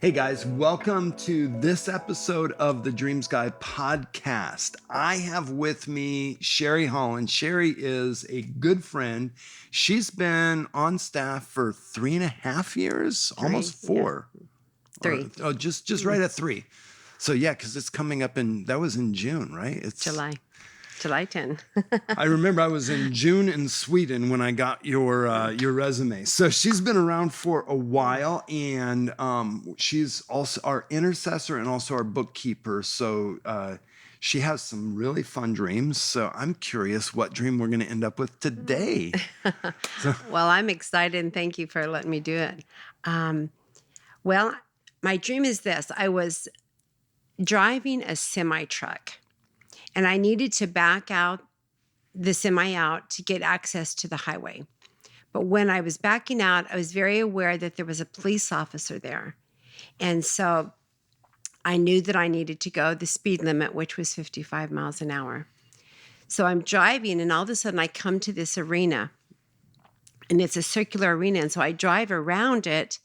Hey guys, welcome to this episode of the Dreams Guy podcast. I have with me Sherry Holland. Sherry is a good friend. She's been on staff for 3.5 years, almost 4. Yeah. 3. Just right at 3. So yeah, because it's coming up that was in June, right? It's July 10. I remember I was in June in Sweden when I got your resume. So she's been around for a while, and she's also our intercessor and also our bookkeeper. So she has some really fun dreams. So I'm curious what dream we're going to end up with today. Well, I'm excited, and thank you for letting me do it. Well, my dream is this. I was driving a semi-truck, and I needed to back out the semi out to get access to the highway. But when I was backing out, I was very aware that there was a police officer there. And so I knew that I needed to go the speed limit, which was 55 miles an hour. So I'm driving, and all of a sudden I come to this arena, and it's a circular arena. And so I drive around it,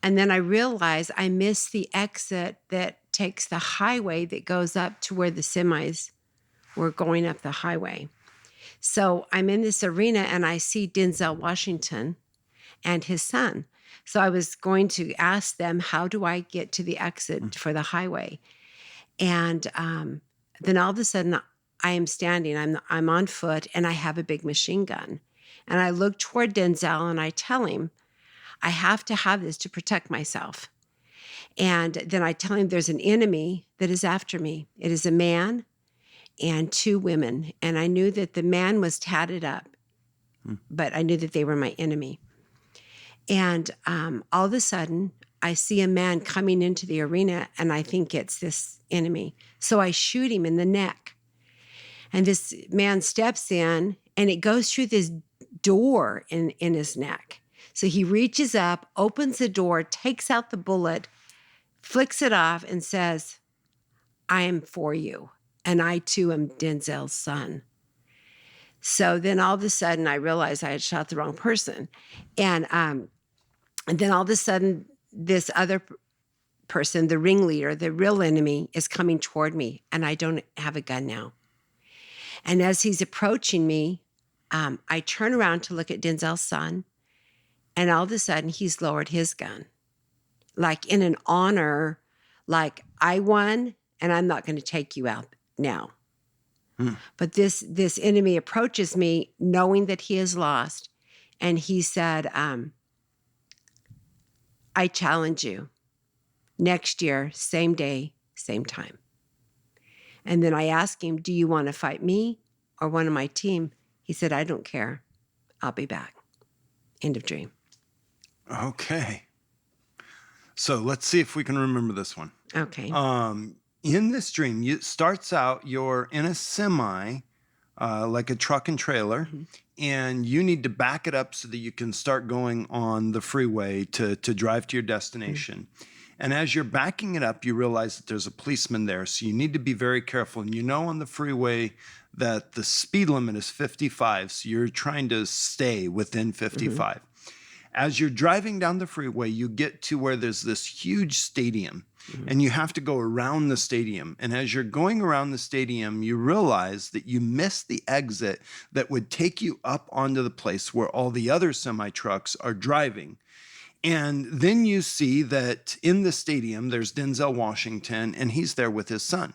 and then I realize I missed the exit that takes the highway that goes up to where the semis were going up the highway. So I'm in this arena, and I see Denzel Washington and his son. So I was going to ask them, how do I get to the exit for the highway? And then all of a sudden I am standing, I'm on foot, and I have a big machine gun. And I look toward Denzel, and I tell him, I have to have this to protect myself. And then I tell him there's an enemy that is after me. It is a man and 2 women. And I knew that the man was tatted up, but I knew that they were my enemy. And all of a sudden, I see a man coming into the arena, and I think it's this enemy. So I shoot him in the neck. And this man steps in, and it goes through this door in his neck. So he reaches up, opens the door, takes out the bullet, flicks it off, and says, I am for you. And I, too, am Denzel's son. So then all of a sudden, I realized I had shot the wrong person. And then all of a sudden, this other person, the ringleader, the real enemy, is coming toward me. And I don't have a gun now. And as he's approaching me, I turn around to look at Denzel's son. And all of a sudden, he's lowered his gun. Like in an honor, like I won, and I'm not going to take you out now. But this enemy approaches me knowing that he is lost. And he said, I challenge you next year, same day, same time. And then I asked him, do you want to fight me or one of my team? He said, I don't care. I'll be back. End of dream. Okay. So let's see if we can remember this one. Okay. In this dream, it starts out, you're in a semi, like a truck and trailer, and you need to back it up so that you can start going on the freeway to drive to your destination. And as you're backing it up, you realize that there's a policeman there, so you need to be very careful. And you know on the freeway that the speed limit is 55, so you're trying to stay within 55. As you're driving down the freeway, you get to where there's this huge stadium, and you have to go around the stadium. And as you're going around the stadium, you realize that you missed the exit that would take you up onto the place where all the other semi-trucks are driving. And then you see that in the stadium, there's Denzel Washington, and he's there with his son.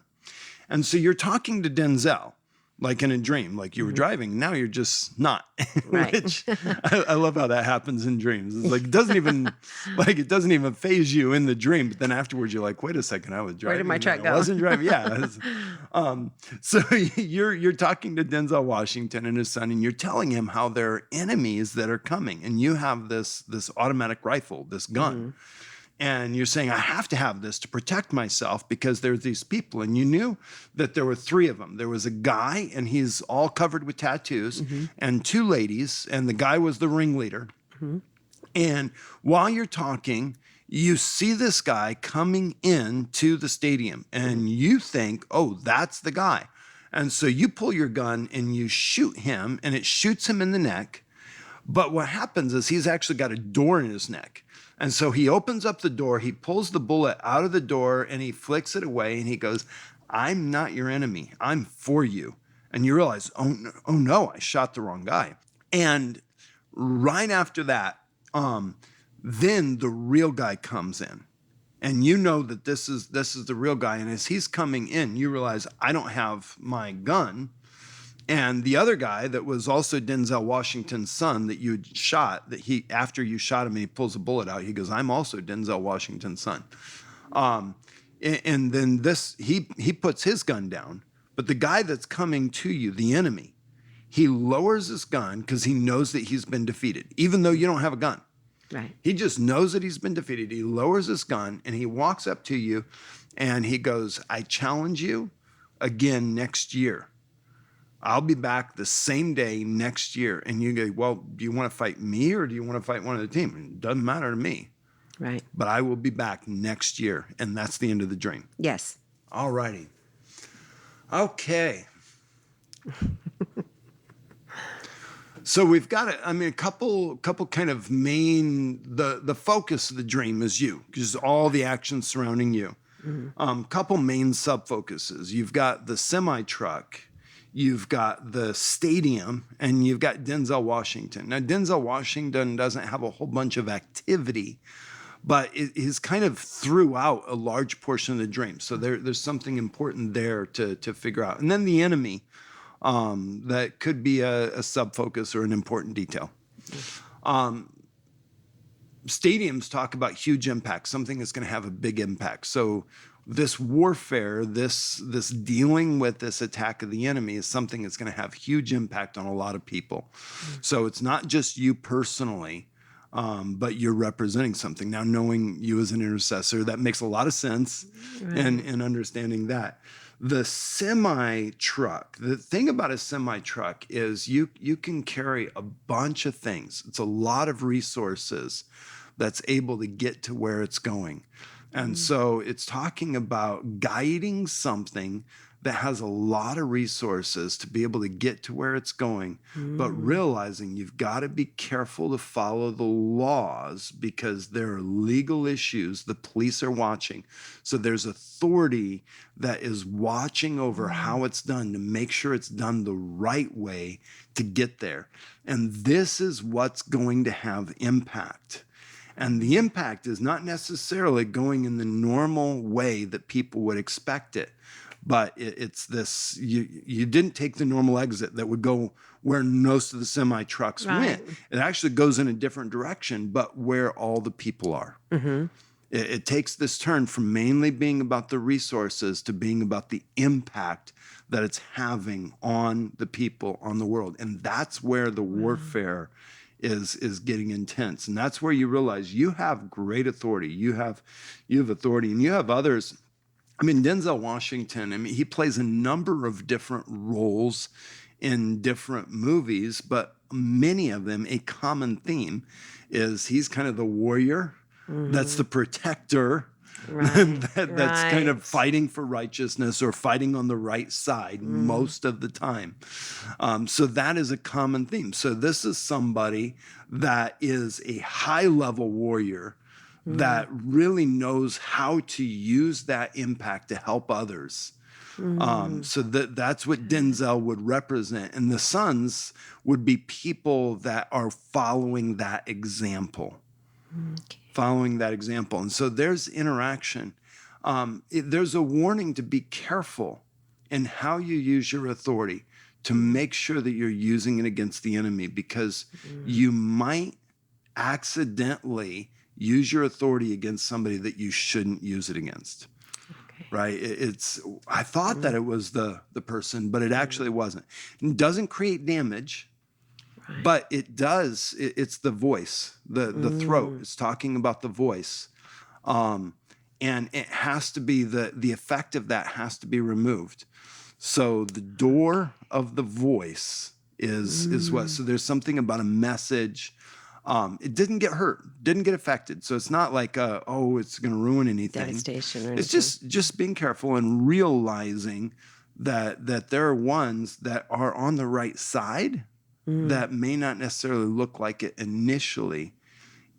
And so you're talking to Denzel, like in a dream, like you were driving. Now you're just not. Right. Which I love how that happens in dreams. It's like it doesn't even phase you in the dream, but then afterwards you're like, wait a second, I was driving. Where did my truck go? I wasn't driving. Yeah. So you're talking to Denzel Washington and his son, and you're telling him how there are enemies that are coming, and you have this automatic rifle, this gun. And you're saying, I have to have this to protect myself because there's these people. And you knew that there were 3 of them. There was a guy, and he's all covered with tattoos, and 2 ladies, and the guy was the ringleader. And while you're talking, you see this guy coming into the stadium, and you think, oh, that's the guy. And so you pull your gun, and you shoot him, and it shoots him in the neck. But what happens is he's actually got a door in his neck. And so he opens up the door, he pulls the bullet out of the door, and he flicks it away, and he goes, I'm not your enemy. I'm for you. And you realize, oh no, I shot the wrong guy. And right after that, then the real guy comes in. And you know that this is the real guy. And as he's coming in, you realize, I don't have my gun. And the other guy that was also Denzel Washington's son that you had shot, that he, after you shot him and he pulls a bullet out, he goes, I'm also Denzel Washington's son. And then he puts his gun down. But the guy that's coming to you, the enemy, he lowers his gun because he knows that he's been defeated, even though you don't have a gun. Right. He just knows that he's been defeated. He lowers his gun and he walks up to you and he goes, I challenge you again next year. I'll be back the same day next year. And you go, well, do you want to fight me or do you want to fight one of the team? It doesn't matter to me. Right. But I will be back next year. And that's the end of the dream. Yes. All righty. Okay. So we've got a couple kind of main, the focus of the dream is you, because all the action surrounding you. Mm-hmm. Couple main sub-focuses. You've got the semi-truck, you've got the stadium, and you've got Denzel Washington. Now, Denzel Washington doesn't have a whole bunch of activity, but it is kind of throughout a large portion of the dream. So there's something important there to figure out. And then the enemy. That could be a sub-focus or an important detail. Stadiums talk about huge impact, something that's going to have a big impact. So this warfare, this dealing with this attack of the enemy is something that's going to have huge impact on a lot of people. So it's not just you personally, but you're representing something. Now, knowing you as an intercessor, that makes a lot of sense in understanding that. The semi-truck, the thing about a semi-truck is you can carry a bunch of things. It's a lot of resources that's able to get to where it's going. And so it's talking about guiding something that has a lot of resources to be able to get to where it's going, but realizing you've got to be careful to follow the laws because there are legal issues. The police are watching. So there's authority that is watching over how it's done to make sure it's done the right way to get there. And this is what's going to have impact. And the impact is not necessarily going in the normal way that people would expect it. But it's this, you didn't take the normal exit that would go where most of the semi-trucks went. It actually goes in a different direction, but where all the people are. Mm-hmm. It takes this turn from mainly being about the resources to being about the impact that it's having on the people, on the world. And that's where the warfare is getting intense. And that's where you realize you have great authority. You have authority, and you have others. I mean, Denzel Washington, he plays a number of different roles in different movies, but many of them, a common theme is he's kind of the warrior, that's the protector, that's kind of fighting for righteousness or fighting on the right side most of the time. So that is a common theme. So this is somebody that is a high-level warrior that really knows how to use that impact to help others. So that's what Denzel would represent. And the sons would be people that are following that example. Following that example. And so there's interaction. There's a warning to be careful in how you use your authority to make sure that you're using it against the enemy, because you might accidentally use your authority against somebody that you shouldn't use it against. Right? I thought that it was the person, but it actually wasn't. It doesn't create damage, but it does. It's the voice, the throat. It's talking about the voice. And it has to be, the effect of that has to be removed. So the door of the voice is what, so there's something about a message. It didn't get hurt, didn't get affected. So it's not like, it's going to ruin anything. Devastation or anything. It's just being careful and realizing that there are ones that are on the right side, that may not necessarily look like it initially,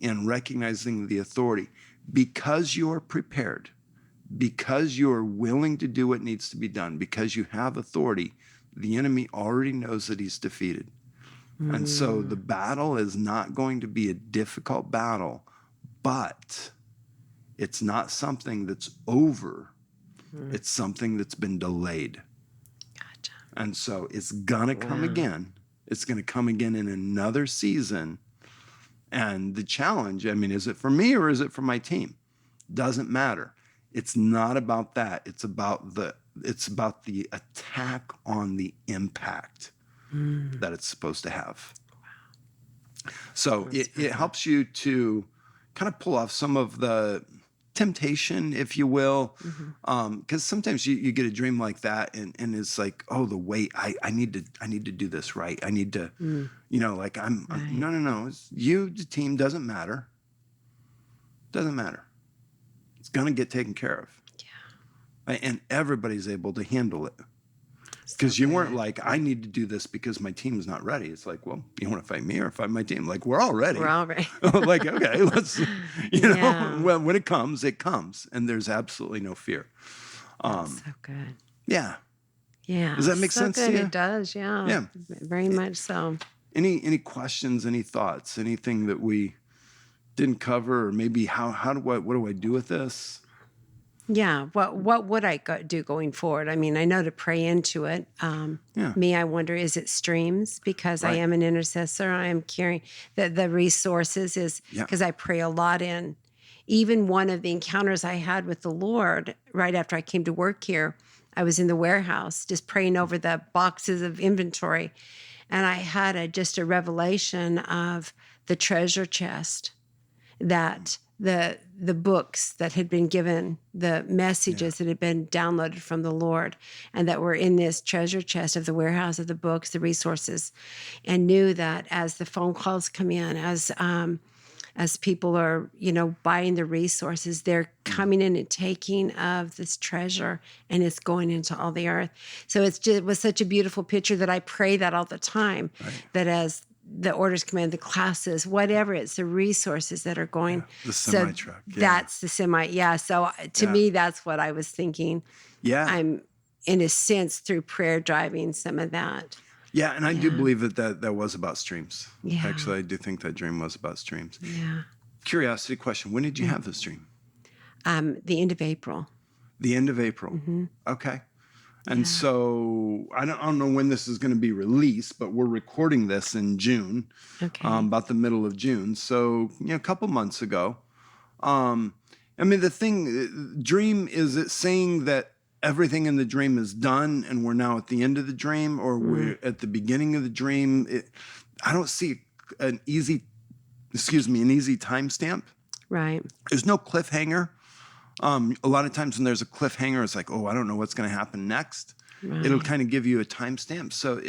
and recognizing the authority. Because you're prepared, because you're willing to do what needs to be done, because you have authority, the enemy already knows that he's defeated. And so the battle is not going to be a difficult battle, but it's not something that's over. It's something that's been delayed. Gotcha. And so it's going to come again. It's going to come again in another season. And the challenge, I mean, is it for me or is it for my team? Doesn't matter. It's not about that. It's about the attack on the impact that it's supposed to have. So it helps you to kind of pull off some of the temptation, if you will, because sometimes you get a dream like that, and it's like, oh, the weight. I need to do this right. I need to, like I'm no. It's you, the team, doesn't matter. Doesn't matter. It's gonna get taken care of. Yeah. And everybody's able to handle it. Because you weren't like, I need to do this because my team's not ready. It's like, well, you want to fight me or fight my team? Like, we're all ready. We're all ready. Like, okay, let's, when it comes, it comes. And there's absolutely no fear. That's so good. Yeah. Yeah. Does that make sense to you? It does, yeah. Yeah. Very much so. Any questions, any thoughts, anything that we didn't cover, or maybe what do I do with this? Yeah. What would I do going forward? I mean, I know to pray into it. Me, I wonder, is it streams? Because I am an intercessor. I am carrying the resources is because I pray a lot in. Even one of the encounters I had with the Lord right after I came to work here, I was in the warehouse just praying over the boxes of inventory. And I had just a revelation of the treasure chest, that the books that had been given, the messages that had been downloaded from the Lord, and that were in this treasure chest of the warehouse of the books, the resources, and knew that as the phone calls come in, as people are, buying the resources, they're coming in and taking of this treasure, and it's going into all the earth. So it was such a beautiful picture that I pray that all the time, that as the orders come in, the classes, whatever, it's the resources that are going. The semi truck. That's the semi. Yeah. So to me, that's what I was thinking. Yeah. I'm, in a sense, through prayer, driving some of that. Yeah. And I do believe that was about streams. Yeah. Actually, I do think that dream was about streams. Yeah. Curiosity question. When did you have this dream? The end of April. The end of April. Mm-hmm. Okay. And so I don't know when this is going to be released, but we're recording this in June, about the middle of June. So, a couple months ago. I mean, the dream, is it saying that everything in the dream is done and we're now at the end of the dream, or we're at the beginning of the dream? I don't see an easy timestamp. Right. There's no cliffhanger. A lot of times when there's a cliffhanger, it's like, oh, I don't know what's going to happen next. Right. It'll kind of give you a timestamp. So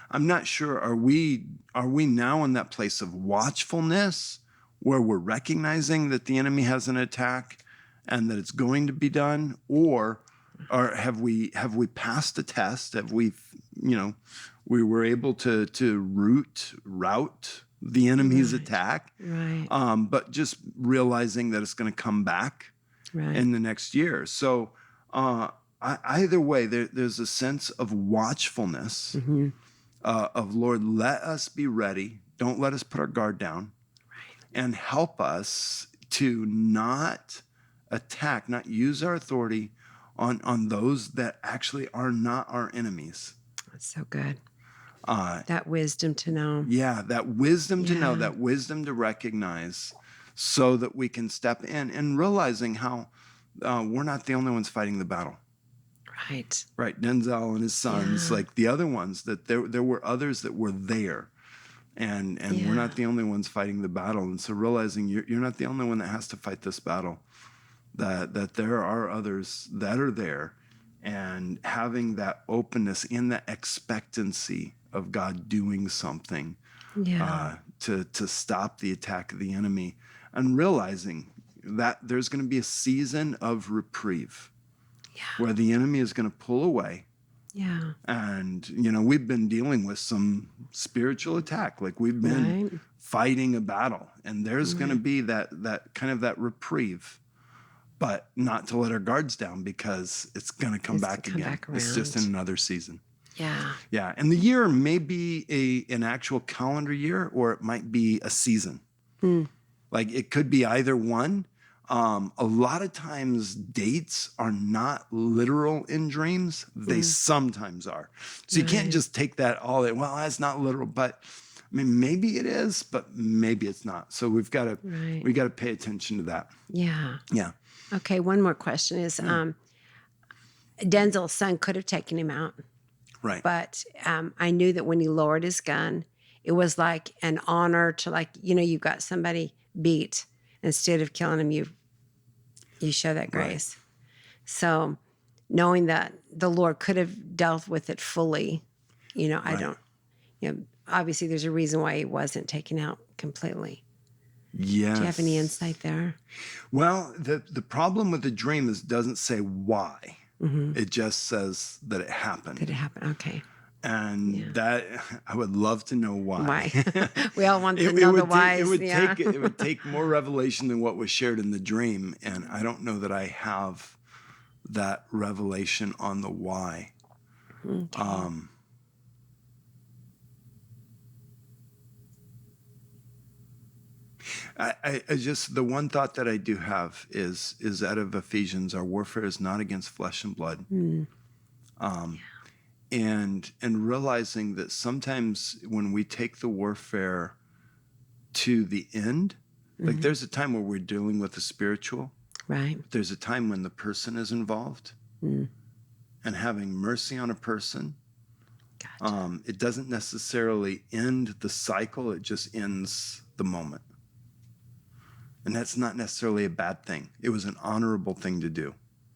I'm not sure. Are we now in that place of watchfulness where we're recognizing that the enemy has an attack and that it's going to be done, or have we passed the test? Have we were able to route the enemy's attack, right? But just realizing that it's going to come back. Right. In the next year. So either way, there's a sense of watchfulness, of Lord, let us be ready. Don't let us put our guard down, and help us to not attack, not use our authority on those that actually are not our enemies. That's so good. That wisdom to know. Yeah, that wisdom to know, that wisdom to recognize, so that we can step in and realizing how we're not the only ones fighting the battle. Right. Right. Denzel and his sons, like the other ones, that there were others that were there. And we're not the only ones fighting the battle. And so realizing you're not the only one that has to fight this battle, that there are others that are there, and having that openness in that expectancy of God doing something to stop the attack of the enemy. And realizing that there's going to be a season of reprieve where the enemy is going to pull away Yeah. And, we've been dealing with some spiritual attack. Like we've been Right. fighting a battle, and there's going to be that kind of that reprieve, but not to let our guards down, because it's going to come It's back come again. back It's just in around. another season. Yeah. Yeah. And the year may be an actual calendar year, or it might be a season. Like it could be either one. A lot of times dates are not literal in dreams. They sometimes are. So you can't Right. just take that all in. Well, that's not literal, but I mean, maybe it is, but maybe it's not. So we got Right. to pay attention to that. Yeah. Yeah. Okay. One more question is, Denzel's son could have taken him out, Right. but I knew that when he lowered his gun, it was like an honor to, like, you got somebody beat. Instead of killing him, you show that grace. So knowing that the Lord could have dealt with it fully, I Right. don't, obviously there's a reason why he wasn't taken out completely. Yes. Do you have any insight there? Well, the problem with the dream is it doesn't say why. It just says that it happened. Did it happen? Okay. And that I would love to know why. Why? We all want to know the whys. It would take more revelation than what was shared in the dream, and I don't know that I have that revelation on the why. Okay. I just, the one thought that I do have is out of Ephesians. Our warfare is not against flesh and blood. And realizing that sometimes when we take the warfare to the end, like there's a time where we're dealing with the spiritual, Right. but there's a time when the person is involved, and having mercy on a person. Gotcha. It doesn't necessarily end the cycle, it just ends the moment. And that's not necessarily a bad thing. It was an honorable thing to do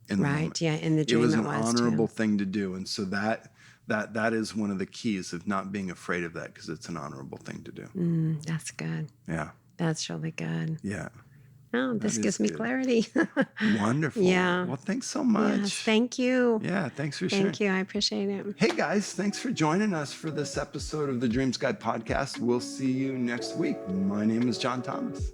in the Right. moment. Yeah. In the dream, It was it an was honorable too. thing to do. And so that is one of the keys of not being afraid of that, because it's an honorable thing to do. That's good. Yeah. That's really good. Yeah. Oh, this is gives me good. clarity. Wonderful. Yeah. Well, thanks so much. Yes. Thank you. Yeah. Thanks for sharing. Thank you. I appreciate it. Hey guys, thanks for joining us for this episode of the Dreams Guide podcast. We'll see you next week. My name is John Thomas.